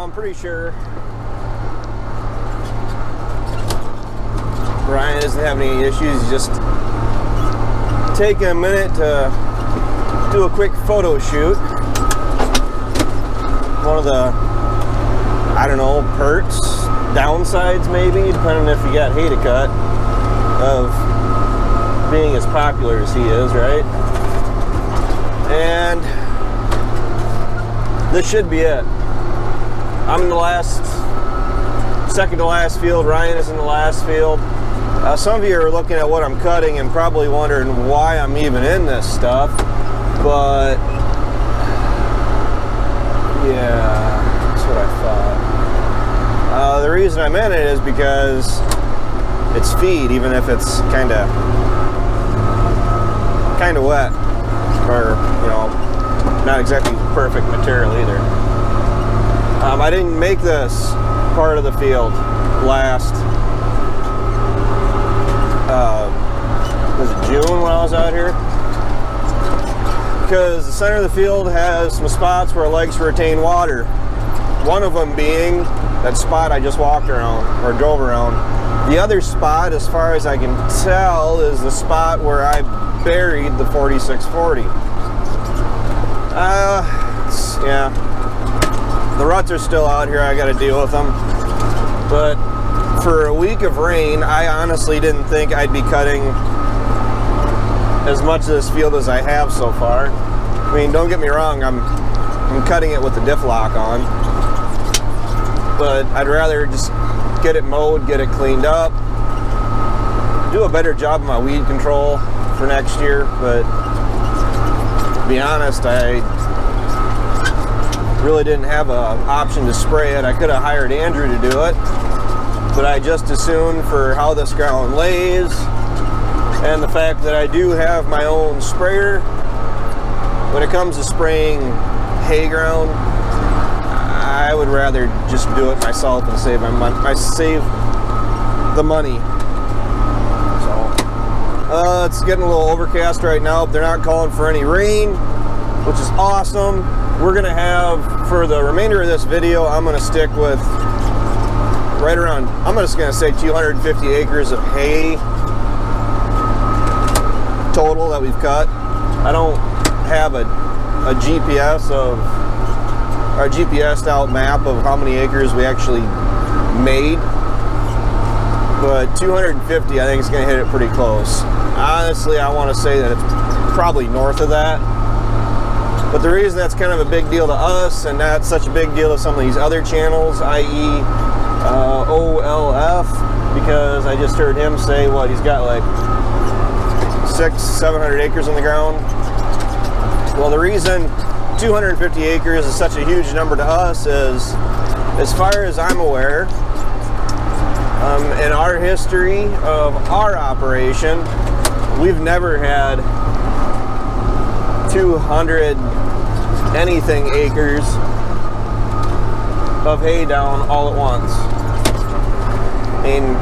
I'm pretty sure Ryan doesn't have any issues. He's just taking a minute to do a quick photo shoot. One of the, I don't know, perks, downsides maybe, depending if you got hay to cut, of being as popular as he is, right? And this should be it. I'm in the second to last field. Ryan is in the last field. Some of you are looking at what I'm cutting and probably wondering why I'm even in this stuff. But yeah, that's what I thought. The reason I'm in it is because it's feed, even if it's kind of wet, or you know, not exactly perfect material either. I didn't make this part of the field last, was it June when I was out here? Because the center of the field has some spots where it likes to retain water. One of them being that spot I just walked around, or drove around. The other spot, as far as I can tell, is the spot where I buried the 4640. Yeah. The ruts are still out here, I gotta deal with them. But for a week of rain, I honestly didn't think I'd be cutting as much of this field as I have so far. I mean, don't get me wrong, I'm cutting it with the diff lock on. But I'd rather just get it mowed, get it cleaned up, do a better job of my weed control for next year. But to be honest, I really didn't have an option to spray it. I could have hired Andrew to do it, but I just assumed for how this ground lays and the fact that I do have my own sprayer, when it comes to spraying hay ground, I would rather just do it myself and save save the money. So it's getting a little overcast right now. They're not calling for any rain, which is awesome. We're gonna have, for the remainder of this video, I'm gonna stick with right around, I'm just gonna say 250 acres of hay total that we've cut. I don't have a GPSed out map of how many acres we actually made, but 250 I think is going to hit it pretty close. Honestly, I want to say that it's probably north of that, but the reason that's kind of a big deal to us and not such a big deal to some of these other channels, i.e. OLF, because I just heard him say what he's got, like 600-700 acres on the ground. Well, the reason 250 acres is such a huge number to us is, as far as I'm aware, in our history of our operation, we've never had 200 anything acres of hay down all at once. I mean,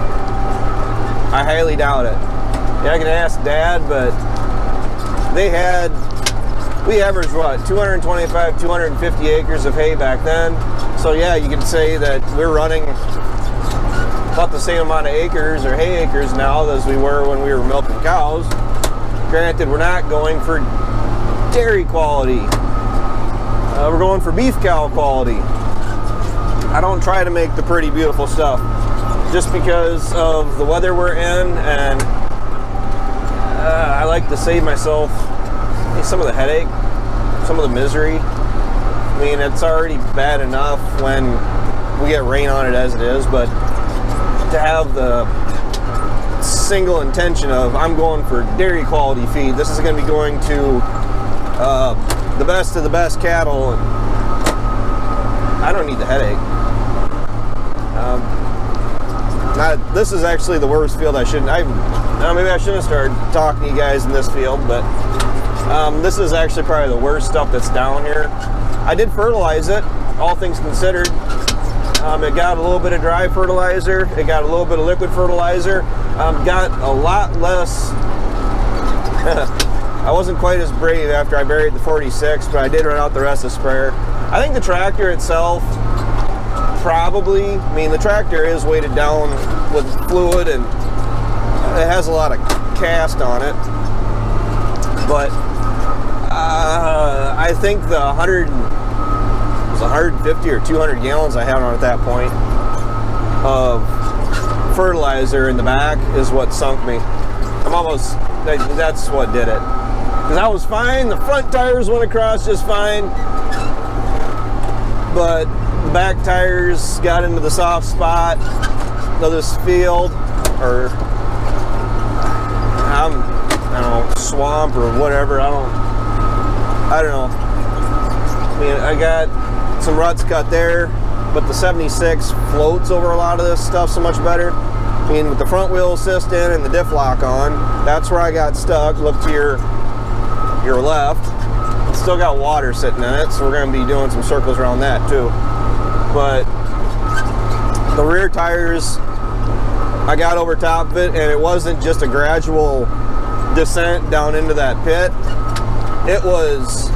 I highly doubt it. Yeah, I can ask Dad, but we averaged what, 225, 250 acres of hay back then. So yeah, you can say that we're running about the same amount of acres or hay acres now as we were when we were milking cows. Granted, we're not going for dairy quality. We're going for beef cow quality. I don't try to make the pretty, beautiful stuff just because of the weather we're in, and I like to save myself some of the headache, some of the misery. I mean, it's already bad enough when we get rain on it as it is, but to have the single intention of, I'm going for dairy quality feed, this is going to be going to the best of the best cattle, and I don't need the headache. This is actually the worst field. Maybe I shouldn't have started talking to you guys in this field, but this is actually probably the worst stuff that's down here. I did fertilize it, all things considered. It got a little bit of dry fertilizer, it got a little bit of liquid fertilizer, got a lot less. I wasn't quite as brave after I buried the 46, but I did run out the rest of the sprayer. I think the tractor itself probably, I mean, the tractor is weighted down with fluid and it has a lot of cast on it, but I think the 150 or 200 gallons I had on at that point of fertilizer in the back is what sunk me. That's what did it. Because I was fine, the front tires went across just fine, but the back tires got into the soft spot of this field, or I don't know, swamp or whatever. I don't know. I mean, I got some ruts cut there, but the 76 floats over a lot of this stuff so much better. I mean, with the front wheel assist in and the diff lock on, that's where I got stuck. Look to your left. It's still got water sitting in it, so we're going to be doing some circles around that too. But the rear tires, I got over top of it, and it wasn't just a gradual descent down into that pit. It was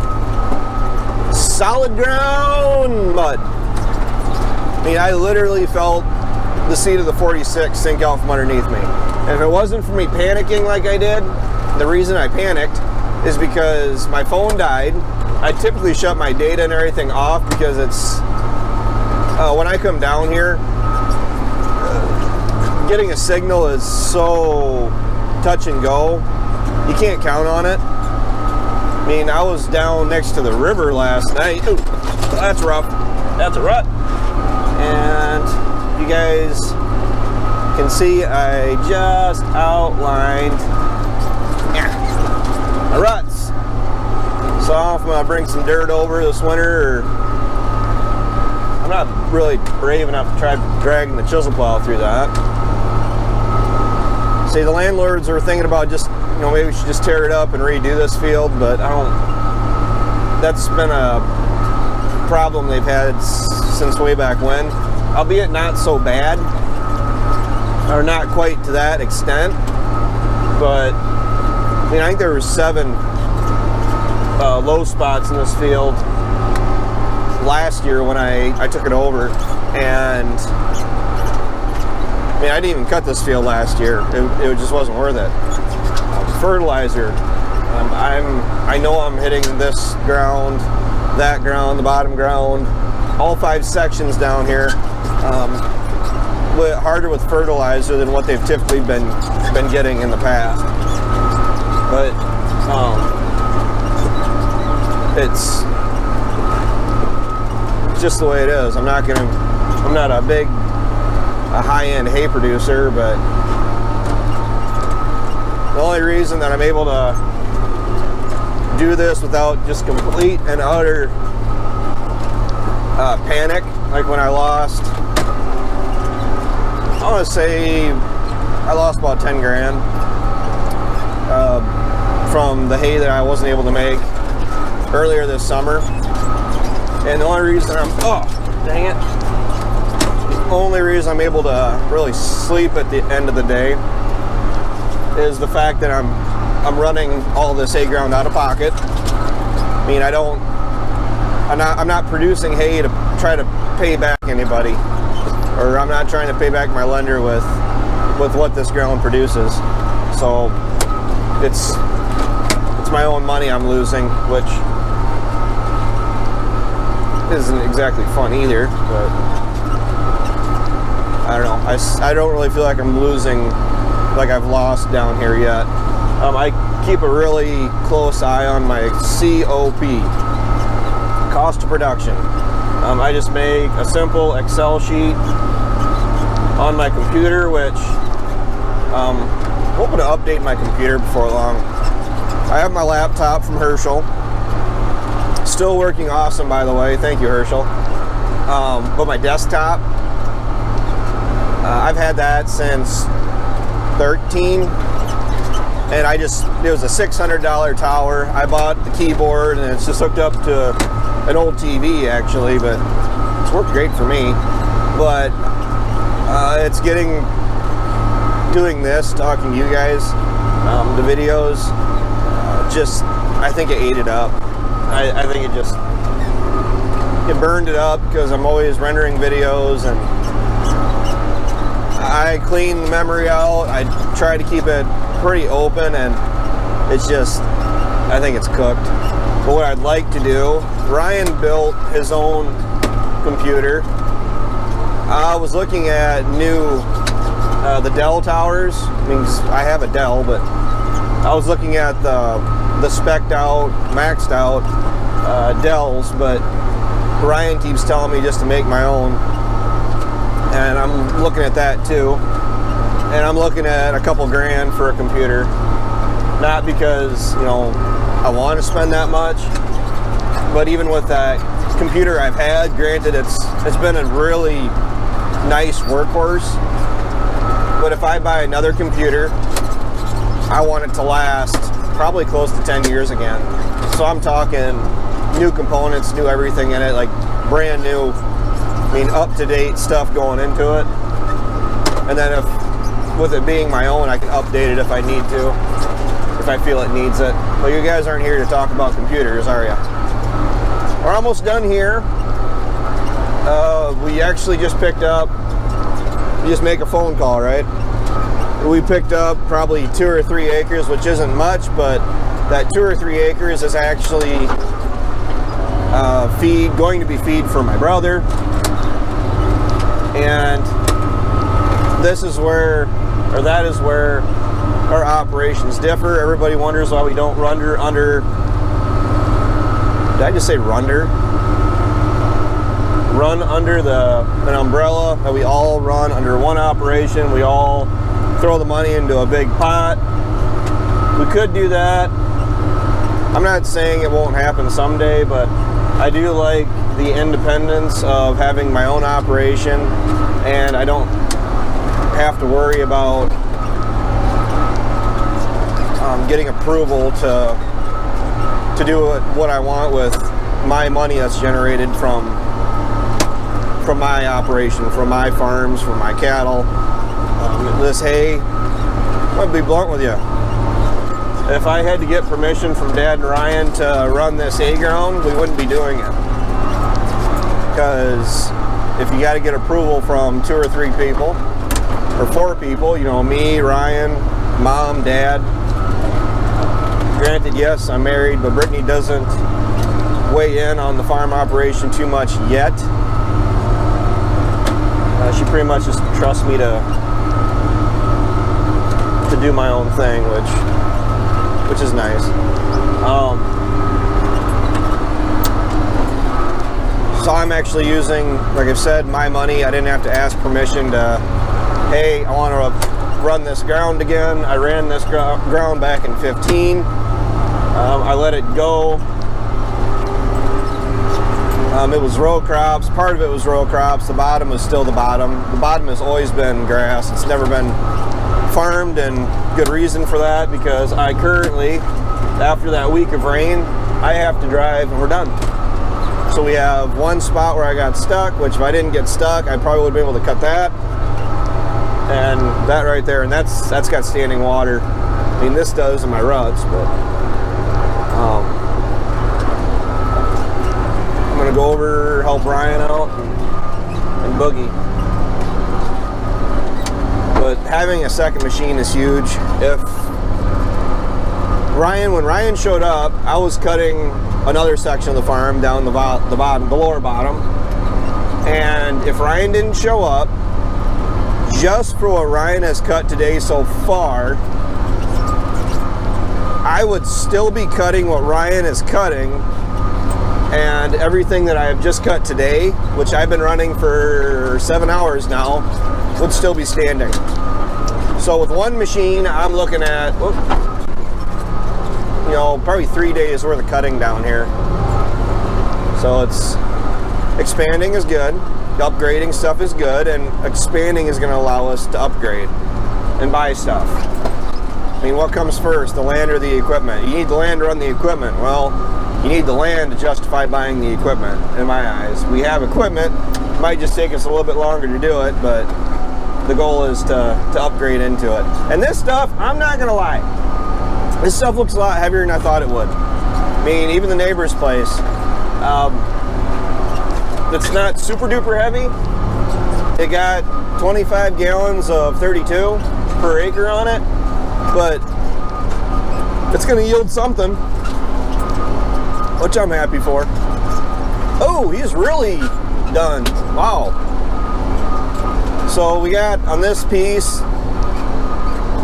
solid ground mud. I mean, I literally felt the seat of the 46 sink out from underneath me. And if it wasn't for me panicking like I did, the reason I panicked is because my phone died. I typically shut my data and everything off because it's, when I come down here, getting a signal is so touch and go. You can't count on it. I mean, I was down next to the river last night. Ooh, that's rough. That's a rut. And you guys can see I just outlined the ruts. So I don't know if I'm going to bring some dirt over this winter, or I'm not really brave enough to try dragging the chisel plow through that. See, the landlords are thinking about just, you know, maybe we should just tear it up and redo this field, but I don't, that's been a problem they've had since way back when, albeit not so bad, or not quite to that extent, but I mean, I think there were 7 low spots in this field last year when I took it over, and I mean, I didn't even cut this field last year. It just wasn't worth it. Fertilizer. I know I'm hitting this ground, that ground, the bottom ground, all 5 sections down here. Harder with fertilizer than what they've typically been getting in the past. But it's just the way it is. I'm not a high-end hay producer, but the only reason that I'm able to do this without just complete and utter panic, like when I lost, I want to say I lost about 10 grand from the hay that I wasn't able to make earlier this summer. And the only reason dang it. The only reason I'm able to really sleep at the end of the day is the fact that I'm running all this hay ground out of pocket. I mean, I'm not producing hay to try to pay back anybody, or I'm not trying to pay back my lender with what this ground produces. So it's my own money I'm losing, which isn't exactly fun either, but I don't know. I don't really feel like I'm losing, like I've lost down here yet. I keep a really close eye on my COP, cost of production. I just make a simple Excel sheet on my computer, which I'm hoping to update my computer before long. I have my laptop from Herschel. Still working awesome, by the way. Thank you, Herschel. But my desktop, I've had that since 13, and it was a $600 tower. I bought the keyboard, and it's just hooked up to an old TV, actually, but it's worked great for me. But it's doing this, talking to you guys, the videos, I think it ate it up. I think it just, it burned it up because I'm always rendering videos, and I clean the memory out. I try to keep it pretty open, and it's just, I think it's cooked. But what I'd like to do, Ryan built his own computer. I was looking at the Dell towers. I mean, I have a Dell, but I was looking at the spec'd out, maxed out Dells, but Ryan keeps telling me just to make my own, and I'm looking at that too. And I'm looking at a couple grand for a computer, not because, you know, I want to spend that much, but even with that computer I've had, granted it's been a really nice workhorse, but if I buy another computer, I want it to last probably close to 10 years again. So I'm talking new components, new everything in it, like brand new, I mean up-to-date stuff going into it. And then with it being my own, I can update it if I need to, if I feel it needs it. But you guys aren't here to talk about computers, are you? We're almost done here. We actually just picked up, you just make a phone call, right? We picked up probably 2 or 3 acres, which isn't much, but that 2 or 3 acres is actually going to be feed for my brother. And this is where, or that is where our operations differ. Everybody wonders why we don't run under, did I just say run under an umbrella, that we all run under one operation. We all throw the money into a big pot. We could do that. I'm not saying it won't happen someday, but I do like the independence of having my own operation, and I don't have to worry about getting approval to do what I want with my money that's generated from my operation, from my farms, from my cattle. This hay, I'm gonna be blunt with you. If I had to get permission from Dad and Ryan to run this hay ground, we wouldn't be doing it. Because if you got to get approval from 2 or 3 people, or 4 people, you know, me, Ryan, Mom, Dad. Granted, yes, I'm married, but Brittany doesn't weigh in on the farm operation too much yet. She pretty much just trusts me to do my own thing, which is nice. So I'm actually using, like I've said, my money. I didn't have to ask permission to, hey, I want to run this ground again. I ran this ground back in 15. I let it go. It was row crops. Part of it was row crops. The bottom was still the bottom. The bottom has always been grass. It's never been farmed, and good reason for that, because I currently, after that week of rain, I have to drive and we're done. So we have one spot where I got stuck, which if I didn't get stuck, I probably would be able to cut that. And that right there, and that's got standing water. I mean, this does in my ruts, but I'm gonna go over, help Ryan out, and Boogie. But having a second machine is huge. When Ryan showed up, I was cutting another section of the farm down the bottom, the lower bottom. And if Ryan didn't show up, just for what Ryan has cut today so far, I would still be cutting what Ryan is cutting, and everything that I have just cut today, which I've been running for 7 hours now, would still be standing. So with one machine, I'm looking at, you know, probably 3 days worth of cutting down here. So it's, expanding is good, upgrading stuff is good, and expanding is going to allow us to upgrade and buy stuff. I mean, what comes first, the land or the equipment? You need the land to run the equipment. Well, you need the land to justify buying the equipment, in my eyes. We have equipment, it might just take us a little bit longer to do it, but the goal is to upgrade into it. And this stuff, I'm not gonna lie, this stuff looks a lot heavier than I thought it would. I mean, even the neighbor's place, that's not super duper heavy. It got 25 gallons of 32 per acre on it, but it's going to yield something, which I'm happy for. Oh, he's really done. Wow. So we got on this piece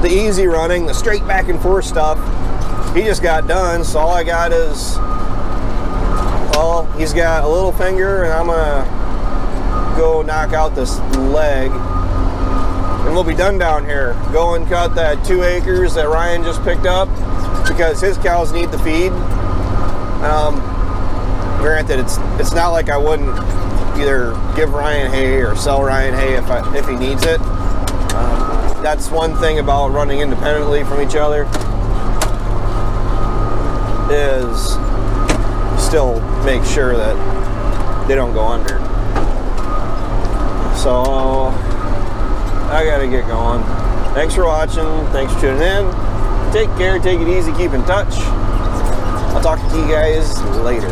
the easy running, the straight back and forth stuff. He just got done, so all I got is, well, he's got a little finger, and I'm gonna go knock out this leg, and we'll be done down here. Go and cut that 2 acres that Ryan just picked up because his cows need the feed. Granted, it's not like I wouldn't either give Ryan hay or sell Ryan hay if he needs it. That's one thing about running independently from each other, is still make sure that they don't go under. So I gotta get going. Thanks for watching. Thanks for tuning in. Take care. Take it easy. Keep in touch. I'll talk to you guys later.